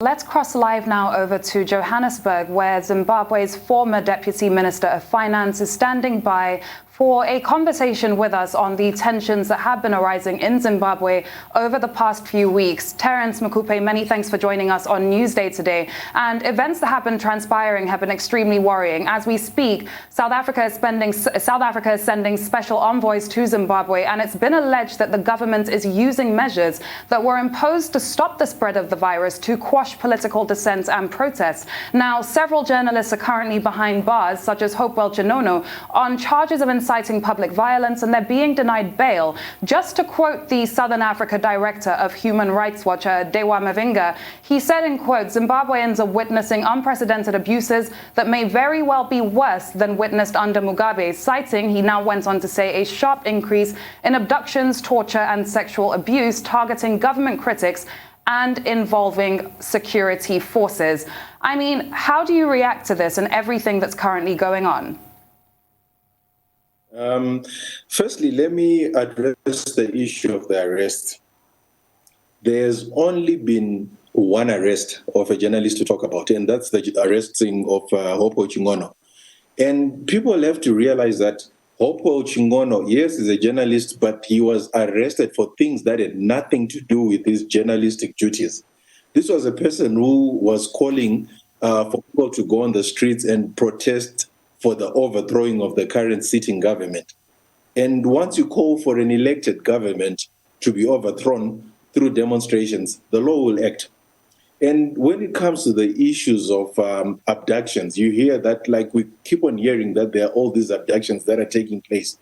Let's cross live now over to Johannesburg, where Zimbabwe's former Deputy Minister of Finance is standing by for a conversation with us on the tensions that have been arising in Zimbabwe over the past few weeks. Terence Mukupe, many thanks for joining us on Newsday today. And events that have been transpiring have been extremely worrying. As we speak, South Africa is sending special envoys to Zimbabwe, and it's been alleged that the government is using measures that were imposed to stop the spread of the virus to quash political dissent and protests. Now, several journalists are currently behind bars, such as Hopewell Chinono, on charges of inciting public violence, and they're being denied bail. Just to quote the Southern Africa director of Human Rights Watch, Dewa Mavinga, he said, in quote, "Zimbabweans are witnessing unprecedented abuses that may very well be worse than witnessed under Mugabe," citing, he now went on to say, a sharp increase in abductions, torture and sexual abuse targeting government critics and involving security forces. I mean, how do you react to this and everything that's currently going on? Firstly, let me address the issue of the arrest. There's only been one arrest of a journalist to talk about, and that's the arresting of Hopewell Chinono. And people have to realize that Hopewell Chinono, yes, is a journalist, but he was arrested for things that had nothing to do with his journalistic duties. This was a person who was calling for people to go on the streets and protest for the overthrowing of the current sitting government. And once you call for an elected government to be overthrown through demonstrations, the law will act. And when it comes to the issues of abductions, you hear that, like, we keep on hearing that there are all these abductions that are taking place.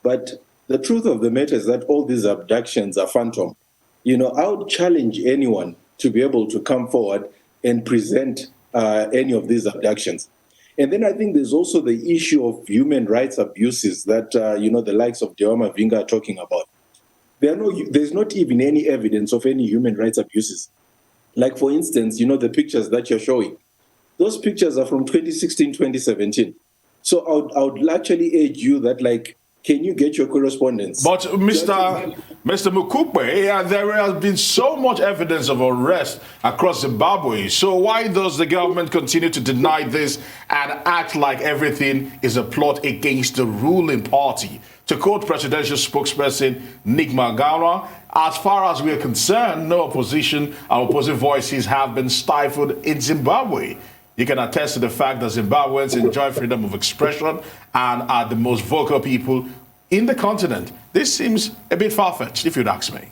But the truth of the matter is that all these abductions are phantom. You know, I would challenge anyone to be able to come forward and present any of these abductions. And then I think there's also the issue of human rights abuses that, the likes of Dewa Mavinga are talking about. There's not even any evidence of any human rights abuses. Like, for instance, the pictures that you're showing. Those pictures are from 2016, 2017. So I would actually urge you that, like, can you get your correspondence? But Mr. Mukupe, there has been so much evidence of unrest across Zimbabwe. So why does the government continue to deny this and act like everything is a plot against the ruling party? To quote presidential spokesperson Nick Mangala, as far as we are concerned, no opposition or opposing voices have been stifled in Zimbabwe. You can attest to the fact that Zimbabweans enjoy freedom of expression and are the most vocal people in the continent. This seems a bit far-fetched, if you'd ask me.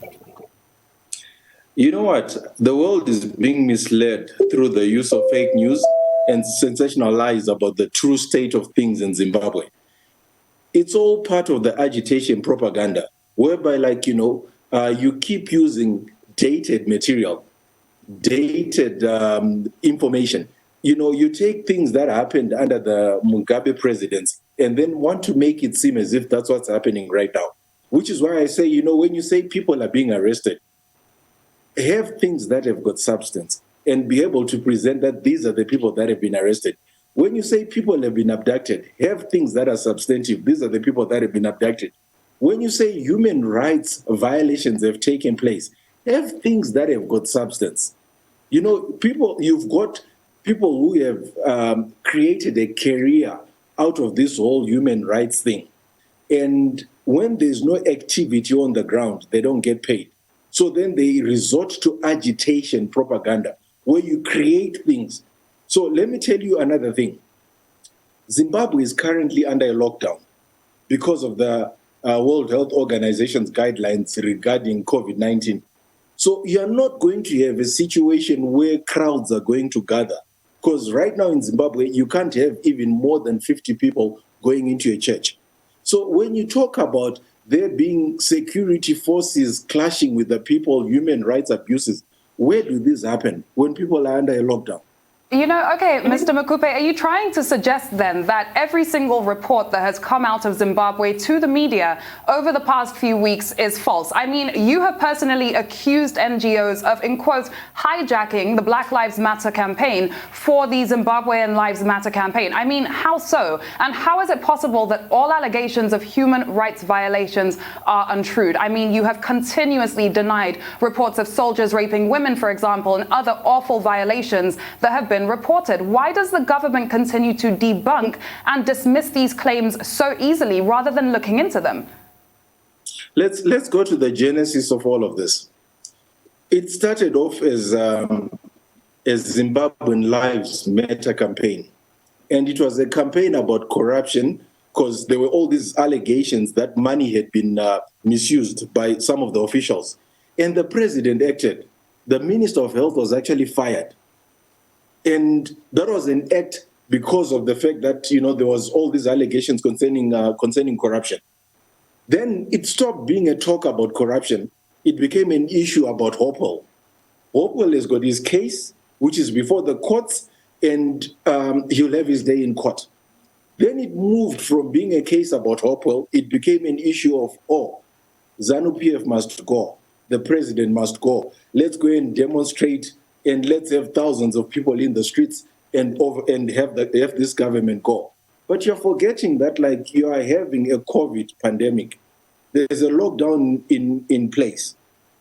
You know what? The world is being misled through the use of fake news and sensational lies about the true state of things in Zimbabwe. It's all part of the agitation propaganda, whereby, like, you keep using dated material, dated information. You take things that happened under the Mugabe presidency and then want to make it seem as if that's what's happening right now. Which is why I say, when you say people are being arrested, have things that have got substance and be able to present that these are the people that have been arrested. When you say people have been abducted, have things that are substantive. These are the people that have been abducted. When you say human rights violations have taken place, have things that have got substance. You've got people who have created a career out of this whole human rights thing. And when there's no activity on the ground, they don't get paid. So then they resort to agitation propaganda, where you create things. So let me tell you another thing. Zimbabwe is currently under a lockdown because of the World Health Organization's guidelines regarding COVID-19. So you're not going to have a situation where crowds are going to gather. Because right now in Zimbabwe, you can't have even more than 50 people going into a church. So when you talk about there being security forces clashing with the people, human rights abuses, where do this happen? When people are under a lockdown. You know, okay, Mr. Mukupe, are you trying to suggest then that every single report that has come out of Zimbabwe to the media over the past few weeks is false? I mean, you have personally accused NGOs of, in quotes, hijacking the Black Lives Matter campaign for the Zimbabwean Lives Matter campaign. I mean, how so? And how is it possible that all allegations of human rights violations are untrue? I mean, you have continuously denied reports of soldiers raping women, for example, and other awful violations that have been reported. Why does the government continue to debunk and dismiss these claims so easily rather than looking into them? Let's go to the genesis of all of this. It started off as Zimbabwean Lives Matter campaign, and it was a campaign about corruption because there were all these allegations that money had been misused by some of the officials, and the president acted. The Minister of Health was actually fired. And that was an act because of the fact that, you know, there was all these allegations concerning corruption. Then it stopped being a talk about corruption. It became an issue about Hopewell. Hopewell has got his case, which is before the courts, and he'll have his day in court. Then it moved from being a case about Hopewell, it became an issue of, oh, ZANU-PF must go, the president must go. Let's go and demonstrate, and let's have thousands of people in the streets and have this government go. But you're forgetting that, like, you are having a COVID pandemic. There's a lockdown in place.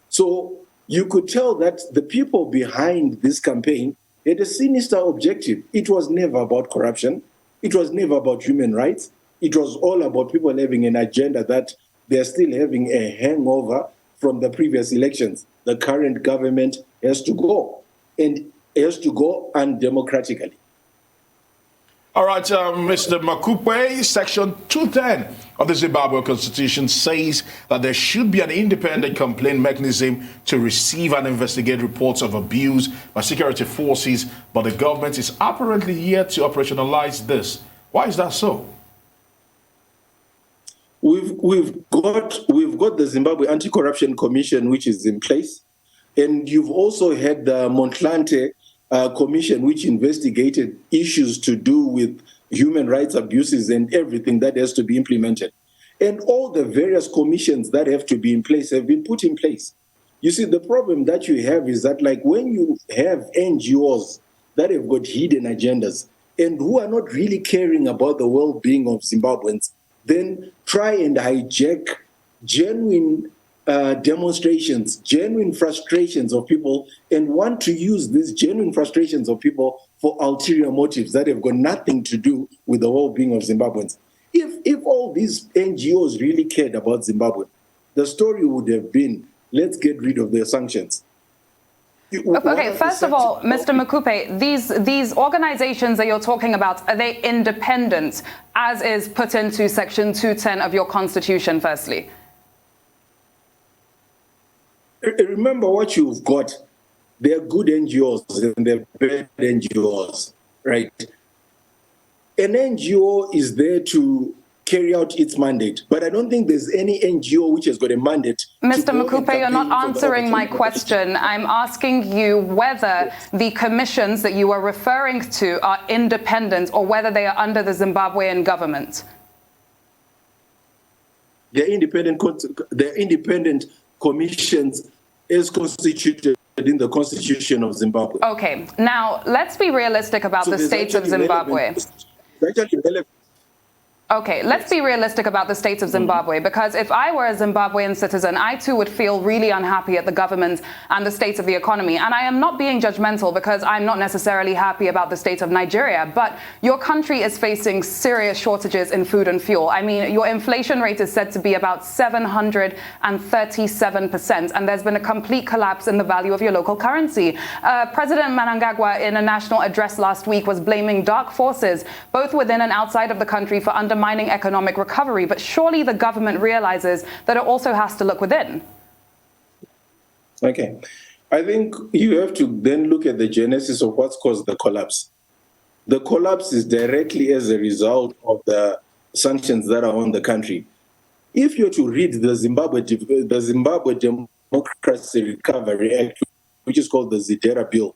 So you could tell that the people behind this campaign had a sinister objective. It was never about corruption. It was never about human rights. It was all about people having an agenda that they're still having a hangover from the previous elections. The current government has to go. And has to go undemocratically. All right, Mr. Mukupe, Section 210 of the Zimbabwe Constitution says that there should be an independent complaint mechanism to receive and investigate reports of abuse by security forces, but the government is apparently yet to operationalize this. Why is that so? We've got the Zimbabwe Anti-Corruption Commission, which is in place. And you've also had the Motlanthe Commission, which investigated issues to do with human rights abuses and everything that has to be implemented. And all the various commissions that have to be in place have been put in place. You see, the problem that you have is that, like, when you have NGOs that have got hidden agendas and who are not really caring about the well-being of Zimbabweans, then try and hijack genuine demonstrations, genuine frustrations of people, and want to use these genuine frustrations of people for ulterior motives that have got nothing to do with the well-being of Zimbabweans. If all these NGOs really cared about Zimbabwe, the story would have been, let's get rid of their sanctions. Okay, first of all, Mr. Mukupe, these organizations that you're talking about, are they independent, as is put into Section 210 of your Constitution, firstly? Remember what you've got. They're good NGOs and they're bad NGOs, right? An NGO is there to carry out its mandate, but I don't think there's any NGO which has got a mandate. Mr. Mukupe, you're not answering my question. I'm asking you whether the commissions that you are referring to are independent or whether they are under the Zimbabwean government. They're independent commissions as constituted in the Constitution of Zimbabwe. Okay, now let's be realistic about the state of Zimbabwe. Okay, let's be realistic about the state of Zimbabwe, because if I were a Zimbabwean citizen, I too would feel really unhappy at the government and the state of the economy. And I am not being judgmental because I'm not necessarily happy about the state of Nigeria, but your country is facing serious shortages in food and fuel. I mean, your inflation rate is said to be about 737%, and there's been a complete collapse in the value of your local currency. President Mnangagwa, in a national address last week, was blaming dark forces, both within and outside of the country, for undermining economic recovery, but surely the government realizes that it also has to look within. Okay. I think you have to then look at the genesis of what's caused the collapse. The collapse is directly as a result of the sanctions that are on the country. If you're to read the Zimbabwe Democracy Recovery Act, which is called the Zidera Bill,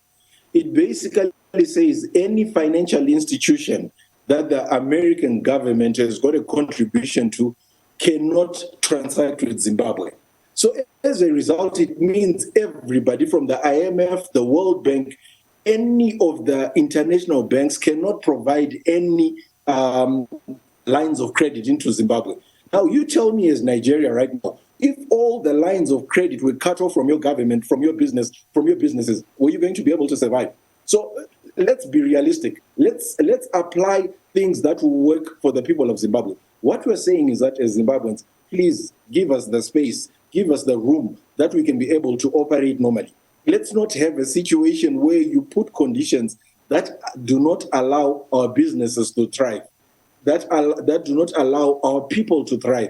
it basically says any financial institution that the American government has got a contribution to cannot transact with Zimbabwe. So as a result, it means everybody from the IMF, the World Bank, any of the international banks cannot provide any lines of credit into Zimbabwe. Now, you tell me as Nigeria right now, if all the lines of credit were cut off from your government, from your business, from your businesses, were you going to be able to survive? So let's be realistic. Let's apply things that will work for the people of Zimbabwe. What we're saying is that as Zimbabweans, please give us the space, give us the room that we can be able to operate normally. Let's not have a situation where you put conditions that do not allow our businesses to thrive, that do not allow our people to thrive.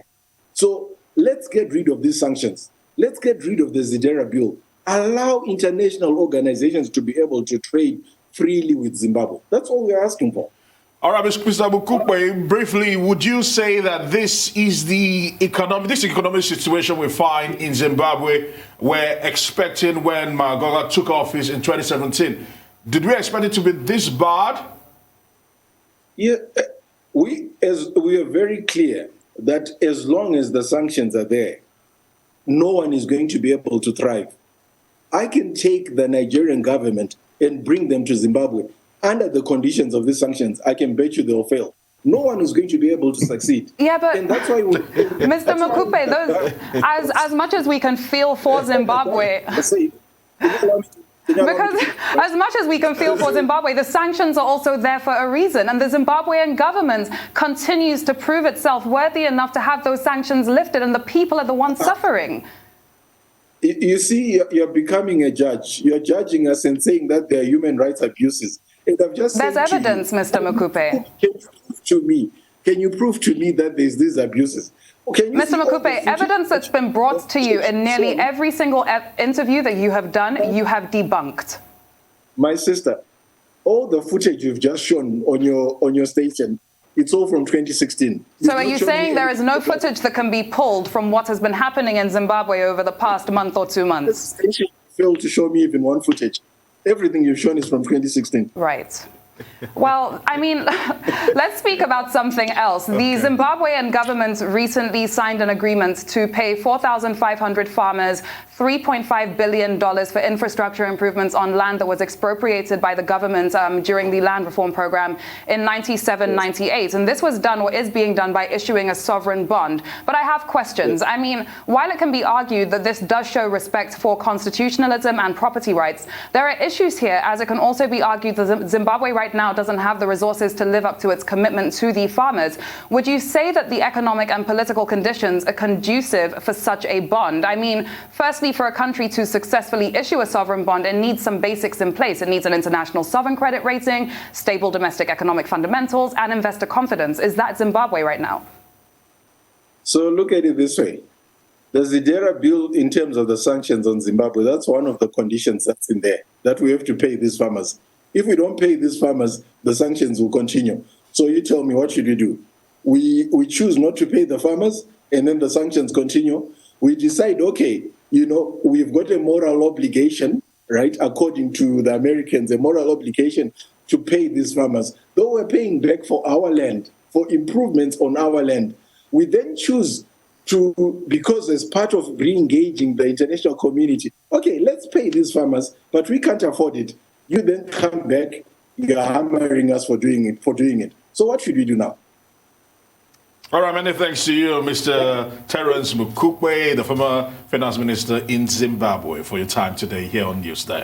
So let's get rid of these sanctions. Let's get rid of the Zidera bill. Allow international organizations to be able to trade freely with Zimbabwe. That's all we're asking for. All right, Mr. Mukupwe, briefly, would you say that this is the economic situation we find in Zimbabwe we're expecting when Magoga took office in 2017? Did we expect it to be this bad? Yeah, we are very clear that as long as the sanctions are there, no one is going to be able to thrive. I can take the Nigerian government and bring them to Zimbabwe. Under the conditions of these sanctions, I can bet you they'll fail. No one is going to be able to succeed. Yeah, but and that's why Mr. Mukupe, as much as we can feel for Zimbabwe, because as much as we can feel for Zimbabwe, the sanctions are also there for a reason. And the Zimbabwean government continues to prove itself worthy enough to have those sanctions lifted, and the people are the ones suffering. You see, you're becoming a judge. You're judging us and saying that there are human rights abuses. And I've just There's evidence, Mr. Mukupe. Can you prove to me that there's these abuses? Mr. Mukupe, evidence that's been brought to you in nearly every single interview that you have done, you have debunked. My sister, all the footage you've just shown on your station, it's all from 2016. So are you saying there is no footage that can be pulled from what has been happening in Zimbabwe over the past month or 2 months? The station failed to show me even one footage. Everything you've shown is from 2016. Right. Well, I mean, let's speak about something else. Okay. The Zimbabwean government recently signed an agreement to pay 4,500 farmers $3.5 billion for infrastructure improvements on land that was expropriated by the government during the land reform program in 97-98. And this was done or is being done by issuing a sovereign bond. But I have questions. I mean, while it can be argued that this does show respect for constitutionalism and property rights, there are issues here, as it can also be argued that Zimbabwe right now doesn't have the resources to live up to its commitment to the farmers. Would you say that the economic and political conditions are conducive for such a bond? I mean, firstly, for a country to successfully issue a sovereign bond, it needs some basics in place. It needs an international sovereign credit rating, stable domestic economic fundamentals, and investor confidence. Is that Zimbabwe right now? So look at it this way. The Zidera bill, in terms of the sanctions on Zimbabwe, that's one of the conditions that's in there, that we have to pay these farmers. If we don't pay these farmers, the sanctions will continue. So you tell me, what should we do? We choose not to pay the farmers, and then the sanctions continue. We decide, okay, you know, we've got a moral obligation, right, according to the Americans, a moral obligation to pay these farmers. Though we're paying back for our land, for improvements on our land, we then choose to, because as part of re-engaging the international community, okay, let's pay these farmers, but we can't afford it. You then come back, you're hammering us for doing it. So what should we do now? All right, many thanks to you, Mr. Terence Mukupwe, the former finance minister in Zimbabwe, for your time today here on Newsday.